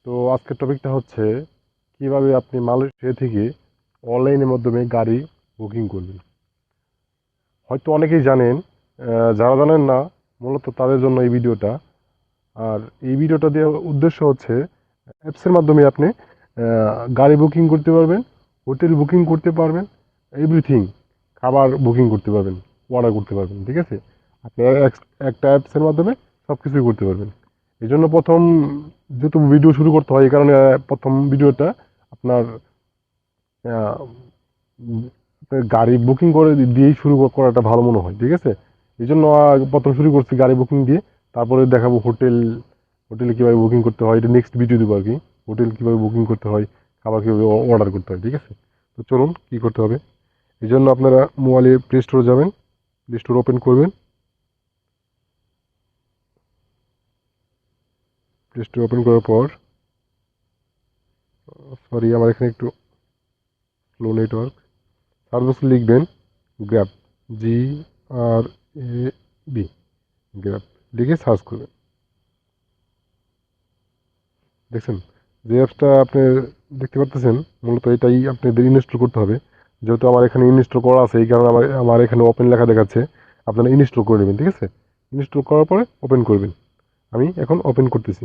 তো আজকের টপিকটা হচ্ছে কিভাবে আপনি মালয়েশিয়া থেকে অনলাইনের মাধ্যমে গাড়ি বুকিং করবেন। হয়তো অনেকেই জানেন, যারা জানেন না মূলত তাদের জন্য এই ভিডিওটা। আর এই ভিডিওটা দেওয়ার উদ্দেশ্য হচ্ছে অ্যাপসের মাধ্যমে আপনি গাড়ি বুকিং করতে পারবেন, হোটেল বুকিং করতে পারবেন, এভরিথিং, খাবার বুকিং করতে পারবেন, অর্ডার করতে পারবেন। ঠিক আছে, আপনি একটা অ্যাপসের মাধ্যমে সব কিছুই করতে পারবেন। এই জন্য প্রথম যেহেতু ভিডিও শুরু করতে হয়, এই কারণে প্রথম ভিডিওটা আপনার আহ, উম, আপনার গাড়ি বুকিং করে দিয়েই শুরু করাটা ভালো মনে হয়। ঠিক আছে, এই জন্য প্রথম শুরু করছি গাড়ি বুকিং দিয়ে। তারপরে দেখাবো হোটেলে কীভাবে বুকিং করতে হয়, এটা নেক্সট ভিডিও দেবো আর কি। হোটেল কীভাবে বুকিং করতে হয়, খাবার কীভাবে অর্ডার করতে হয়। ঠিক আছে, তো চলুন কী করতে হবে। এই জন্য আপনারা মোবাইলে প্লে স্টোরে যাবেন, প্লে স্টোর ওপেন করবেন। প্লে স্টোর ওপেন করার পর, সরি আমার এখানে একটু স্লো নেটওয়ার্ক, সার্চ বক্সে লিখবেন গ্র্যাব, GRAB, গ্র্যাব লিখে সার্চ করবেন। দেখছেন যে অ্যাপসটা আপনি দেখতে পারতেছেন, মূলত এটাই আপনাদের ইনস্টল করতে হবে। যেহেতু আমার এখানে ইনস্টল করা আছে, এই কারণে আমার আমার এখানে ওপেন লেখা দেখাচ্ছে। আপনারা ইনস্টল করে নেবেন। ঠিক আছে, ইনস্টল করার পরে ওপেন করবেন। আমি এখন ওপেন করতেছি।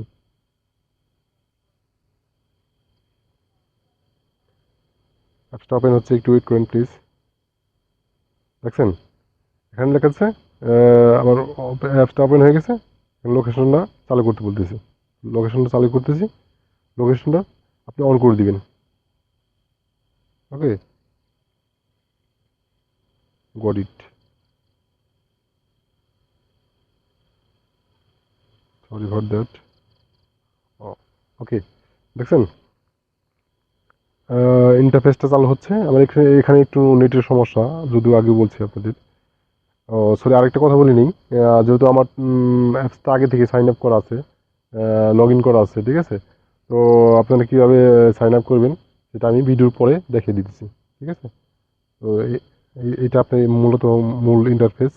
অ্যাপসটা ওপেন হচ্ছে, একটু ওয়েট করেন প্লিজ। দেখছেন এখানে লেখা আছে আমার অ্যাপসটা ওপেন হয়ে গেছে। লোকেশনটা চালু করতে বলতেছি, লোকেশনটা চালু করতেছি। লোকেশনটা আপনি অন করে দিবেন। Okay, got it, sorry for that. Okay, দেখছেন ইন্টারফেসটা চালু হচ্ছে। আমার এখানে এখানে একটু নেটের সমস্যা, যদিও আগে বলছি আপনাদের। ও সরি, আরেকটা কথা বলি নেই। যেহেতু আমার অ্যাপসটা আগে থেকে সাইন আপ করা আছে, লগ ইন করা আছে। ঠিক আছে, তো আপনারা কীভাবে সাইন আপ করবেন সেটা আমি ভিডিওর পরে দেখিয়ে দিতেছি। ঠিক আছে, তো এটা আপনি মূলত মূল ইন্টারফেস।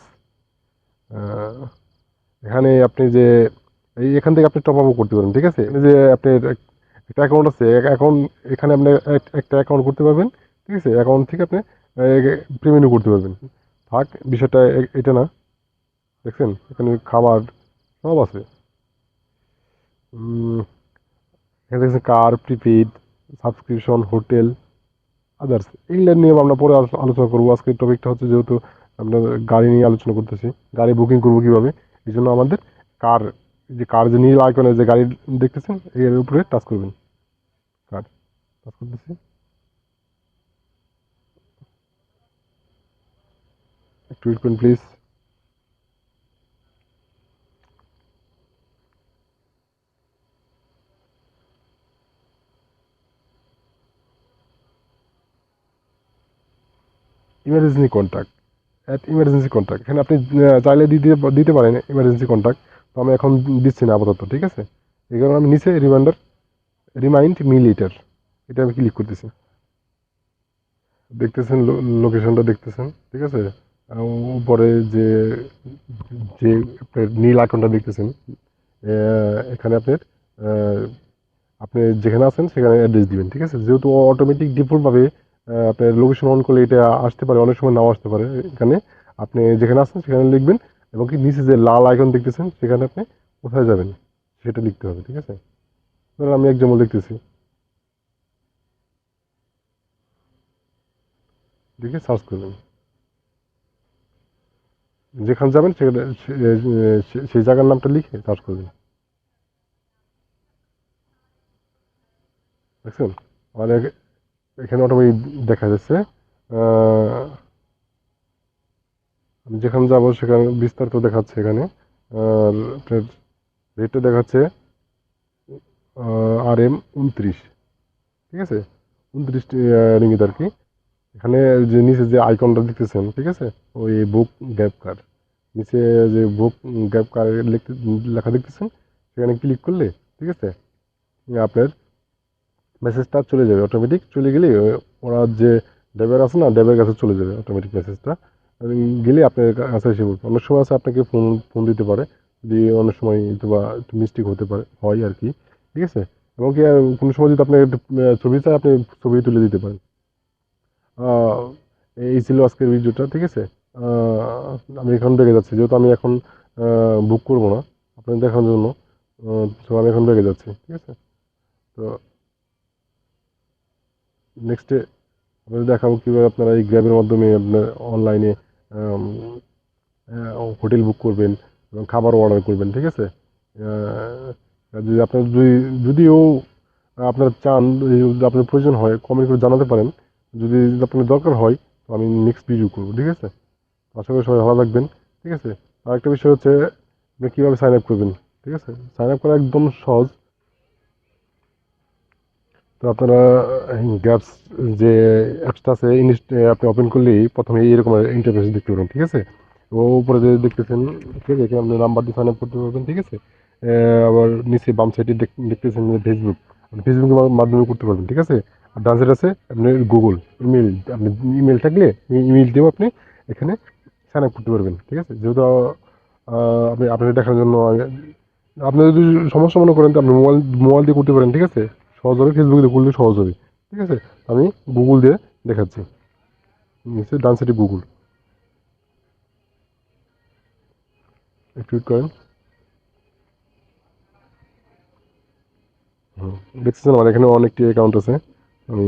এখানে আপনি যে এখান থেকে আপনি টপ আপও করতে পারেন। ঠিক আছে, এই যে আপনার একটা অ্যাকাউন্ট আছে, অ্যাকাউন্ট, এখানে আপনি একটা অ্যাকাউন্ট করতে পারবেন। ঠিক আছে, অ্যাকাউন্ট থেকে আপনি পেমেন্টও করতে পারবেন। থাক, বিষয়টা এটা না। দেখছেন এখানে খাবার সব আছে। উম, এখানে দেখছেন কার, প্রিপেইড, সাবস্ক্রিপশন, হোটেল, আদার্স। এইগুলো নিয়ে আমরা পরে আলোচনা করবো। আজকের টপিকটা হচ্ছে যেহেতু আমরা গাড়ি নিয়ে আলোচনা করতেছি, গাড়ি বুকিং করবো কীভাবে। এই জন্য আমাদের কার, কার যে নীল আইকনে যে গাড়ি দেখতেছেন, এর উপরে টাচ করবেন। কার টাচ করতেছি, একটু ওয়েট করুন please. Emergency contact, at emergency contact, এখানে আপনি চাইলে দিতে দিতে পারেন ইমার্জেন্সি কন্ট্যাক্ট। তো আমি এখন দিচ্ছি না আপাতত। ঠিক আছে, এই কারণে আমি নিচে রিমাইন্ড মি লেটার, এটা আমি ক্লিক করতেছি। দেখতেছেন লোকেশনটা দেখতেছেন। ঠিক আছে, উপরে যে যে আপনার নীল আইকনটা দেখতেছেন, এখানে আপনার আহ, আপনি যেখানে আছেন সেখানে অ্যাড্রেস দিবেন। ঠিক আছে, যেহেতু অটোমেটিক ডিফল্টভাবে আপনার লোকেশন অন করলে এটা আসতে পারে, অনেক সময় নাও আসতে পারে। এখানে আপনি যেখানে আছেন সেখানে লিখবেন, এবং কি নিচে যে লাল আইকন দেখতেছেন সেখানে আপনি কোথায় যাবেন সেটা লিখতে হবে। ঠিক আছে, ধরুন আমি এক্সাম্পল লিখতেছি, লিখে সার্চ করবেন। যেখানে যাবেন সেখানে সেই জায়গার নামটা লিখে সার্চ করবেন। দেখছেন মানে এখানে অটোমেটিক দেখা যাচ্ছে। আহ, আমি যেখানে যাবো সেখানে বিস্তারিত দেখাচ্ছে এখানে। আর আপনার রেটটা দেখাচ্ছে RM 29। ঠিক আছে, 29টি রিঙ্গিত আর কি। এখানে যে নিচে যে আইকনটা দেখতেছেন, ঠিক আছে, ওই বুক গ্যাপ কার, নিচে যে বুক গ্যাপ কার লেখা দেখতেছেন, সেখানে ক্লিক করলে, ঠিক আছে, আপনার মেসেজটা চলে যাবে। অটোমেটিক চলে গেলে ওরা যে ড্রাইভার আছে না, ড্রাইভারের কাছে চলে যাবে অটোমেটিক মেসেজটা। গেলে আপনার কাছে এসে বলবে। অনেক সময় আছে আপনাকে ফোন ফোন দিতে পারে, যদি অনেক সময় বা একটু মিস্টেক হতে পারে, হয় আর কি। ঠিক আছে, এবং কি কোনো সময় যদি আপনি একটু ছবি চাই, আপনি ছবি তুলে দিতে পারেন। আহ, এই ছিল আজকের ভিডিওটা, ঠিক আছে। আমি এখন বেগে যাচ্ছি, যেহেতু আমি এখন বুক করবো না আপনাদের দেখানোর জন্য। তো আমি এখন বেগে যাচ্ছি, ঠিক আছে। তো নেক্সটে আপনাদের দেখাবো কীভাবে আপনারা এই গ্র্যাবের মাধ্যমে আপনার অনলাইনে হোটেল বুক করবেন এবং খাবারও অর্ডার করবেন, ঠিক আছে। যদি আপনার যদিও আপনারা চান, যদি আপনার প্রয়োজন হয় কমেন্ট করে জানাতে পারেন। যদি আপনার দরকার হয় তো আমি নেক্সট ভিডিও করবো, ঠিক আছে। আশা করি সবাই ভালো থাকবেন, ঠিক আছে। আরেকটা বিষয় হচ্ছে আপনি কীভাবে সাইন আপ করবেন, ঠিক আছে। সাইন আপ করা একদম সহজ। তো আপনারা গ্যাপস যে অ্যাপসটা আছে আপনি ওপেন করলেই প্রথমে এইরকম ইন্টারফেস দেখতে পাবেন, ঠিক আছে। ও উপরে যে দেখতেছেন, ঠিক আছে, এখানে আপনি নাম্বার দিয়ে সাইন আপ করতে পারবেন, ঠিক আছে। আবার নিচে বাম সাইডে দেখতেছেন যে ফেসবুক, আপনি ফেসবুকের মাধ্যমে করতে পারবেন, ঠিক আছে। আর ডান সাইড আছে আপনার গুগল ইমেল, আপনি ইমেল থাকলে ইমেল দিয়েও আপনি এখানে সাইন আপ করতে পারবেন, ঠিক আছে। যেহেতু আপনি আপনাদের দেখার জন্য আপনি যদি সমস্যা মনে করেন তো আপনি মোবাইল মোবাইল দিয়ে করতে পারেন, ঠিক আছে। সহজ হবে, ফেসবুক দিয়ে করলে সহজ হবে, ঠিক আছে। আমি গুগল দিয়ে দেখাচ্ছি, নিচে ডান সাইডে গুগল, একটু ওয়েট করেন। হুম, দেখতেছেন আমার এখানে অনেকটি অ্যাকাউন্ট আছে। আমি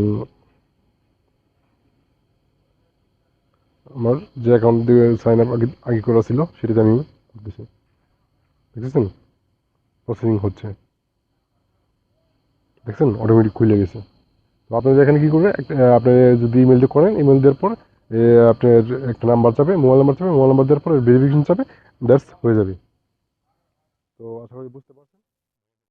আমার যে অ্যাকাউন্ট দিয়ে সাইন আপ আগে আগে করা ছিল সেটাতে আমি করতেছি, দেখতেছেন প্রসেসিং হচ্ছে, দেখছেন অটোমেটিক খুলে গেছে। তো আপনাদের এখানে কী করবে, আপনি যদি ইমেল দিয়ে করেন, ইমেল দেওয়ার পর আপনার একটা নাম্বার চাবে, মোবাইল নাম্বার চাবে, মোবাইল নাম্বার দেওয়ার পর ভেরিফিকেশন চাবে, দ্যাটস হয়ে যাবে। তো আশা করি বুঝতে পারছেন।